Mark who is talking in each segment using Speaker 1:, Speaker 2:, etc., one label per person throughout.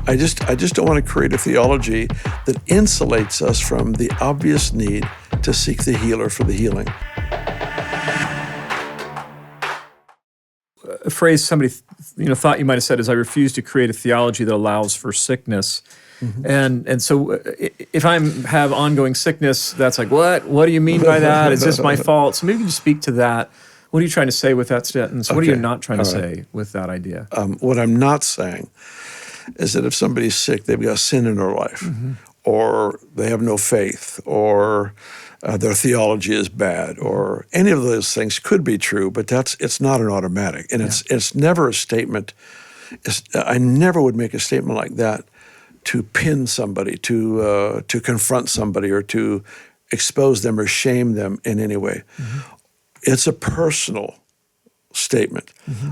Speaker 1: I just don't want to create a theology that insulates us from the obvious need to seek the healer for the healing.
Speaker 2: A phrase somebody thought you might have said is, I refuse to create a theology that allows for sickness. Mm-hmm. And so if I have ongoing sickness, that's like, what do you mean by that? Is this my fault? So maybe you can just speak to that. What are you trying to say with that sentence? What are you not trying to say with that idea?
Speaker 1: What I'm not saying is that if somebody's sick, they've got sin in their life, mm-hmm. or they have no faith, or their theology is bad, or any of those things could be true, but it's not an automatic. And it's never a statement. I never would make a statement like that to pin somebody, to confront somebody, or to expose them or shame them in any way. Mm-hmm. It's a personal statement, mm-hmm.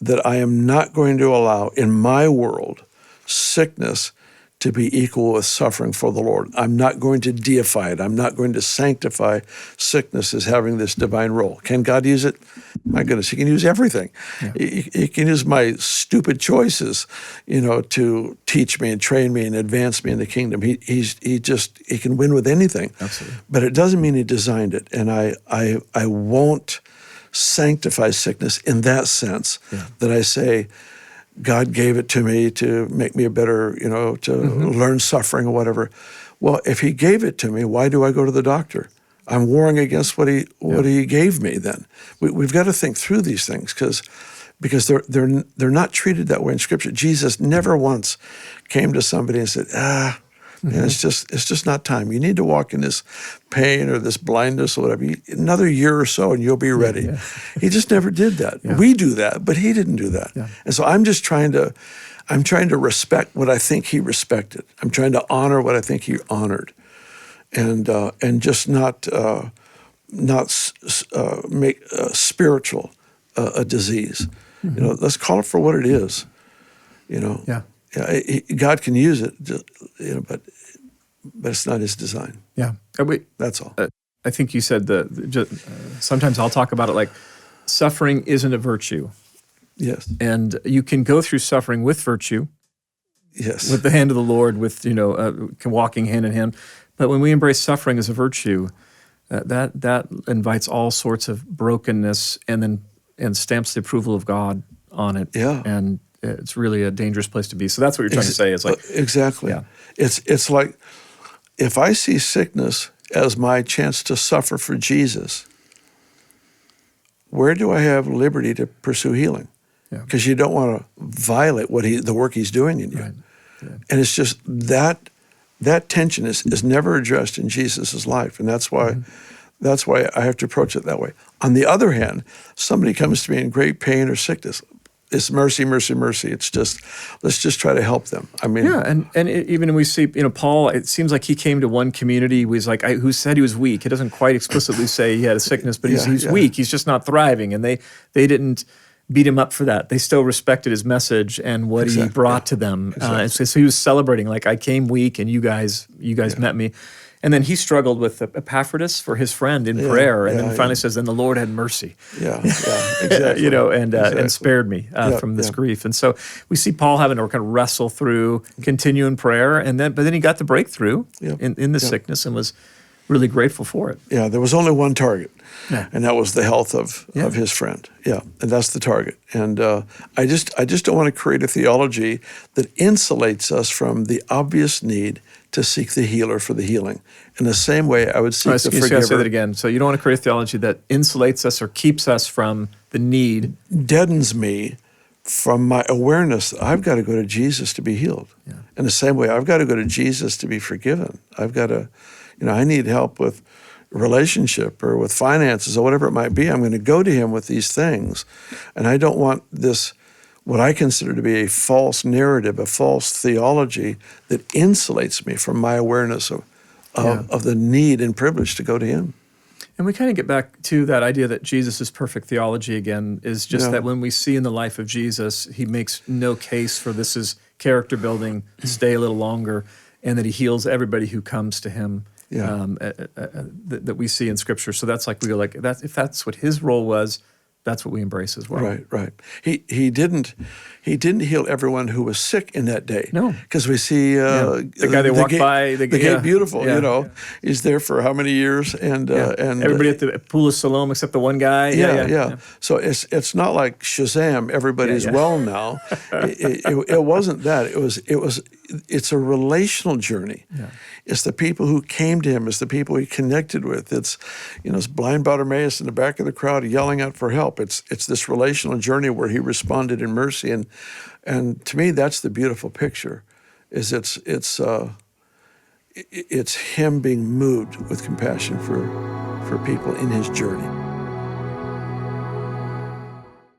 Speaker 1: that I am not going to allow in my world sickness to be equal with suffering for the Lord. I'm not going to deify it. I'm not going to sanctify sickness as having this divine role. Can God use it? My goodness, he can use everything. Yeah. He can use my stupid choices, to teach me and train me and advance me in the kingdom. He can win with anything.
Speaker 2: Absolutely.
Speaker 1: But it doesn't mean he designed it. And I won't sanctify sickness in that sense, that I say, God gave it to me to make me a better, to mm-hmm. learn suffering or whatever. Well, if he gave it to me, why do I go to the doctor? I'm warring against what he gave me then. We've got to think through these things because they're not treated that way in Scripture. Jesus never once came to somebody and said, mm-hmm. it's just not time. You need to walk in this pain or this blindness or whatever. Another year or so and you'll be ready. Yeah. He just never did that. Yeah. We do that, but he didn't do that. Yeah. And so I'm trying to respect what I think he respected. I'm trying to honor what I think he honored, and just not make spiritual a disease. Mm-hmm. Let's call it for what it is.
Speaker 2: Yeah.
Speaker 1: God can use it, but it's not his design.
Speaker 2: Yeah,
Speaker 1: that's all.
Speaker 2: I think you said sometimes I'll talk about it like suffering isn't a virtue.
Speaker 1: Yes,
Speaker 2: and you can go through suffering with virtue.
Speaker 1: Yes,
Speaker 2: with the hand of the Lord, with walking hand in hand. But when we embrace suffering as a virtue, that invites all sorts of brokenness, and stamps the approval of God on it.
Speaker 1: Yeah,
Speaker 2: and it's really a dangerous place to be. So that's what you're trying to say. It's like
Speaker 1: exactly.
Speaker 2: Yeah.
Speaker 1: It's like if I see sickness as my chance to suffer for Jesus, where do I have liberty to pursue healing? Because you don't want to violate the work he's doing in you.
Speaker 2: Right. Yeah.
Speaker 1: And it's just that tension is never addressed in Jesus' life, and that's why. Mm-hmm. That's why I have to approach it that way. On the other hand, somebody comes to me in great pain or sickness. It's mercy, mercy, mercy. It's just, let's just try to help them. I mean,
Speaker 2: even we see, Paul. It seems like he came to one community who said he was weak. He doesn't quite explicitly say he had a sickness, but he's weak. He's just not thriving, and they didn't beat him up for that. They still respected his message and what he brought to them.
Speaker 1: Exactly.
Speaker 2: So he was celebrating, like, I came weak, and you guys met me. And then he struggled with Epaphroditus for his friend in prayer, and then finally says, "Then the Lord had mercy."
Speaker 1: Yeah, exactly.
Speaker 2: And spared me from this grief. And so we see Paul having to kind of wrestle through, continue in prayer, but then he got the breakthrough in the sickness and was really grateful for it.
Speaker 1: Yeah, there was only one target, and that was the health of his friend. Yeah, and that's the target. And I just don't want to create a theology that insulates us from the obvious need to seek the healer for the healing. In the same way, I would seek the forgiver.
Speaker 2: Say that again. So you don't want to create a theology that insulates us or keeps us from the need.
Speaker 1: Deadens me from my awareness that I've got to go to Jesus to be healed. Yeah. In the same way, I've got to go to Jesus to be forgiven. I've got to, I need help with relationship or with finances or whatever it might be. I'm going to go to him with these things. And I don't want this, what I consider to be a false narrative, a false theology that insulates me from my awareness of the need and privilege to go to him.
Speaker 2: And we kind of get back to that idea that Jesus' perfect theology again is just that when we see in the life of Jesus, he makes no case for this is character building, stay a little longer, and that he heals everybody who comes to him that we see in Scripture. So that's like, we go like, if that's what his role was, that's what we embrace as well.
Speaker 1: Right, right. He didn't heal everyone who was sick in that day.
Speaker 2: No.
Speaker 1: Because we see
Speaker 2: The guy they walk by,
Speaker 1: the gate beautiful,
Speaker 2: yeah.
Speaker 1: he's there for how many years, and
Speaker 2: Everybody at the Pool of Siloam except the one guy.
Speaker 1: Yeah. So it's not like Shazam, everybody's well now. It wasn't that. It's a relational journey.
Speaker 2: Yeah.
Speaker 1: It's the people who came to him. It's the people he connected with. It's it's blind Bartimaeus in the back of the crowd yelling out for help. It's this relational journey where he responded in mercy, and to me that's the beautiful picture. Is it's him being moved with compassion for people in his journey.